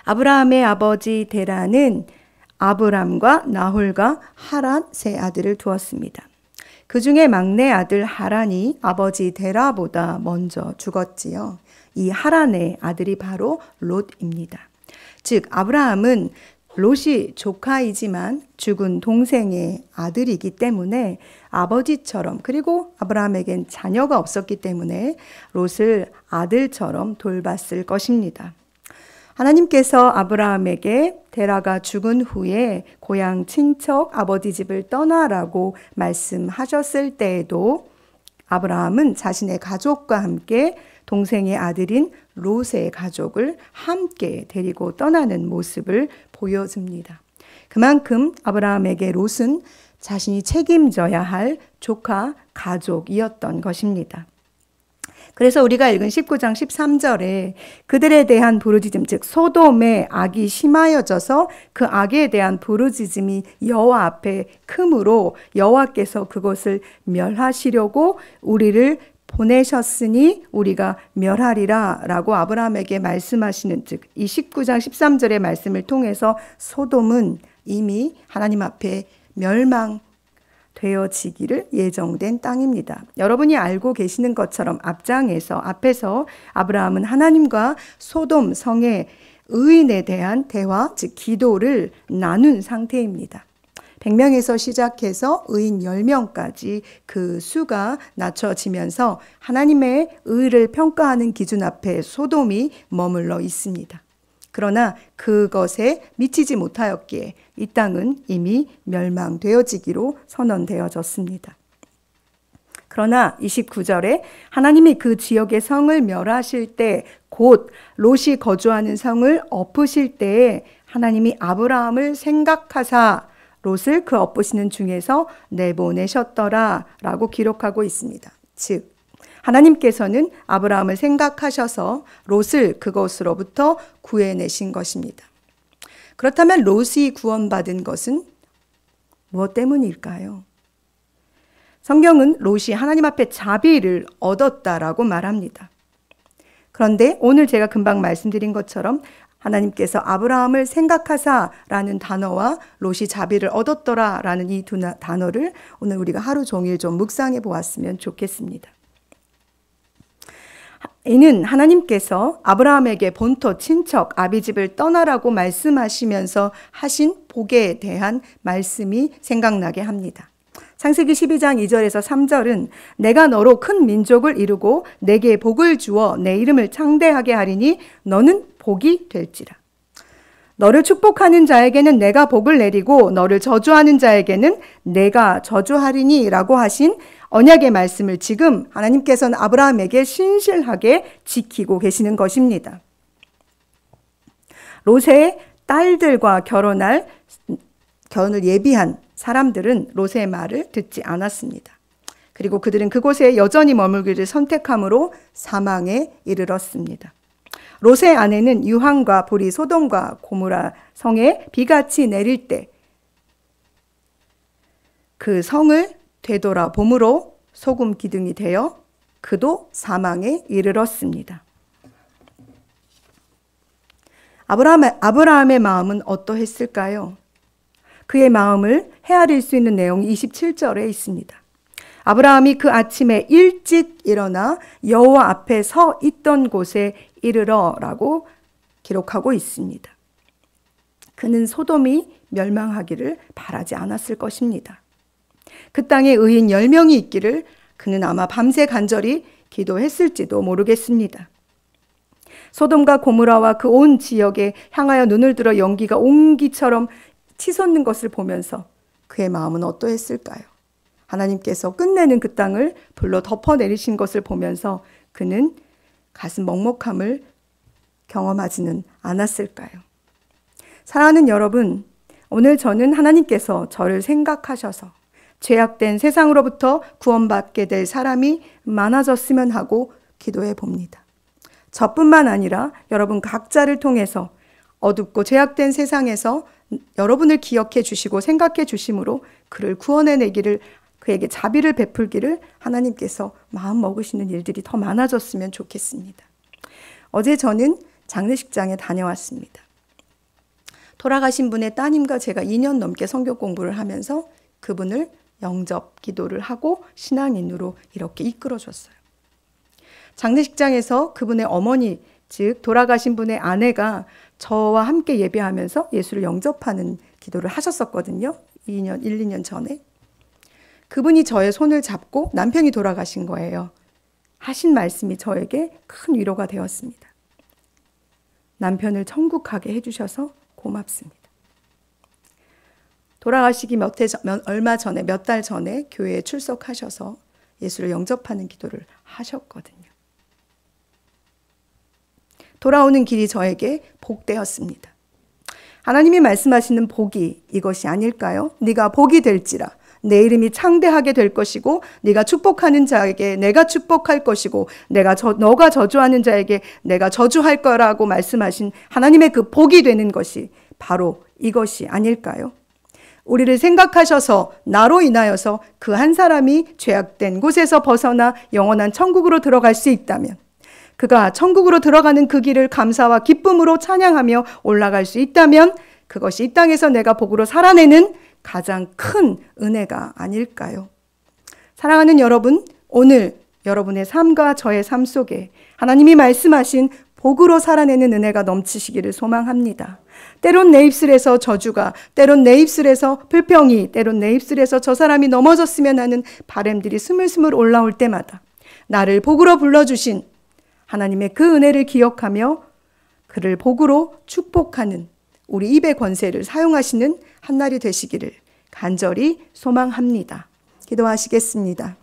아브라함의 아버지 데라는 아브람과 나홀과 하란 세 아들을 두었습니다. 그 중에 막내 아들 하란이 아버지 데라보다 먼저 죽었지요. 이 하란의 아들이 바로 롯입니다. 즉 아브라함은 롯이 조카이지만 죽은 동생의 아들이기 때문에 아버지처럼, 그리고 아브라함에겐 자녀가 없었기 때문에 롯을 아들처럼 돌봤을 것입니다. 하나님께서 아브라함에게 데라가 죽은 후에 고향 친척 아버지 집을 떠나라고 말씀하셨을 때에도 아브라함은 자신의 가족과 함께 동생의 아들인 롯의 가족을 함께 데리고 떠나는 모습을 보여줍니다. 그만큼 아브라함에게 롯은 자신이 책임져야 할 조카 가족이었던 것입니다. 그래서 우리가 읽은 19장 13절에 그들에 대한 부르짖음, 즉 소돔의 악이 심하여져서 그 악에 대한 부르짖음이 여호와 앞에 크므로 여호와께서 그것을 멸하시려고 우리를 보내셨으니 우리가 멸하리라 라고 아브라함에게 말씀하시는, 즉 이 19장 13절의 말씀을 통해서 소돔은 이미 하나님 앞에 멸망되어지기를 예정된 땅입니다. 여러분이 알고 계시는 것처럼 앞에서 아브라함은 하나님과 소돔 성의 의인에 대한 대화, 즉 기도를 나눈 상태입니다. 100명에서 시작해서 의인 10명까지 그 수가 낮춰지면서 하나님의 의를 평가하는 기준 앞에 소돔이 머물러 있습니다. 그러나 그것에 미치지 못하였기에 이 땅은 이미 멸망되어지기로 선언되어졌습니다. 그러나 29절에 하나님이 그 지역의 성을 멸하실 때, 곧 롯이 거주하는 성을 엎으실 때에 하나님이 아브라함을 생각하사 롯을 그 엎으시는 중에서 내보내셨더라 라고 기록하고 있습니다. 즉 하나님께서는 아브라함을 생각하셔서 롯을 그것으로부터 구해내신 것입니다. 그렇다면 롯이 구원받은 것은 무엇 때문일까요? 성경은 롯이 하나님 앞에 자비를 얻었다라고 말합니다. 그런데 오늘 제가 금방 말씀드린 것처럼 하나님께서 아브라함을 생각하사라는 단어와 롯이 자비를 얻었더라라는 이 두 단어를 오늘 우리가 하루 종일 좀 묵상해 보았으면 좋겠습니다. 이는 하나님께서 아브라함에게 본토 친척 아비집을 떠나라고 말씀하시면서 하신 복에 대한 말씀이 생각나게 합니다. 창세기 12장 2절에서 3절은 내가 너로 큰 민족을 이루고 내게 복을 주어 내 이름을 창대하게 하리니 너는 복이 될지라. 너를 축복하는 자에게는 내가 복을 내리고 너를 저주하는 자에게는 내가 저주하리니 라고 하신 언약의 말씀을 지금 하나님께서는 아브라함에게 신실하게 지키고 계시는 것입니다. 롯의 딸들과 결혼을 예비한 사람들은 롯의 말을 듣지 않았습니다. 그리고 그들은 그곳에 여전히 머물기를 선택함으로 사망에 이르렀습니다. 롯의 아내는 유황과 불이 소돔과 고모라 성에 비같이 내릴 때 그 성을 되돌아봄으로 소금 기둥이 되어 그도 사망에 이르렀습니다. 아브라함의 마음은 어떠했을까요? 그의 마음을 헤아릴 수 있는 내용이 27절에 있습니다. 아브라함이 그 아침에 일찍 일어나 여호와 앞에 서 있던 곳에 이르러라고 기록하고 있습니다. 그는 소돔이 멸망하기를 바라지 않았을 것입니다. 그 땅에 의인 10명이 있기를 그는 아마 밤새 간절히 기도했을지도 모르겠습니다. 소돔과 고모라와 그 온 지역에 향하여 눈을 들어 연기가 옹기처럼 치솟는 것을 보면서 그의 마음은 어떠했을까요? 하나님께서 끝내는 그 땅을 불로 덮어내리신 것을 보면서 그는 가슴 먹먹함을 경험하지는 않았을까요? 사랑하는 여러분, 오늘 저는 하나님께서 저를 생각하셔서 죄악된 세상으로부터 구원받게 될 사람이 많아졌으면 하고 기도해 봅니다. 저뿐만 아니라 여러분 각자를 통해서 어둡고 죄악된 세상에서 여러분을 기억해 주시고 생각해 주심으로 그를 구원해내기를, 그에게 자비를 베풀기를 하나님께서 마음 먹으시는 일들이 더 많아졌으면 좋겠습니다. 어제 저는 장례식장에 다녀왔습니다. 돌아가신 분의 따님과 제가 2년 넘게 성경 공부를 하면서 그분을 영접 기도를 하고 신앙인으로 이렇게 이끌어줬어요. 장례식장에서 그분의 어머니, 즉 돌아가신 분의 아내가 저와 함께 예배하면서 예수를 영접하는 기도를 하셨었거든요. 1, 2년 전에. 그분이 저의 손을 잡고 남편이 돌아가신 거예요. 하신 말씀이 저에게 큰 위로가 되었습니다. 남편을 천국 가게 해주셔서 고맙습니다. 돌아가시기 얼마 전에, 몇 달 전에 교회에 출석하셔서 예수를 영접하는 기도를 하셨거든요. 돌아오는 길이 저에게 복되었습니다. 하나님이 말씀하시는 복이 이것이 아닐까요? 네가 복이 될지라 내 이름이 창대하게 될 것이고 네가 축복하는 자에게 내가 축복할 것이고 너가 저주하는 자에게 내가 저주할 거라고 말씀하신 하나님의 그 복이 되는 것이 바로 이것이 아닐까요? 우리를 생각하셔서 나로 인하여서 그 한 사람이 죄악된 곳에서 벗어나 영원한 천국으로 들어갈 수 있다면, 그가 천국으로 들어가는 그 길을 감사와 기쁨으로 찬양하며 올라갈 수 있다면 그것이 이 땅에서 내가 복으로 살아내는 가장 큰 은혜가 아닐까요? 사랑하는 여러분, 오늘 여러분의 삶과 저의 삶 속에 하나님이 말씀하신 복으로 살아내는 은혜가 넘치시기를 소망합니다. 때론 내 입술에서 저주가, 때론 내 입술에서 불평이, 때론 내 입술에서 저 사람이 넘어졌으면 하는 바람들이 스물스물 올라올 때마다 나를 복으로 불러주신 하나님의 그 은혜를 기억하며 그를 복으로 축복하는 우리 입의 권세를 사용하시는 한날이 되시기를 간절히 소망합니다. 기도하시겠습니다.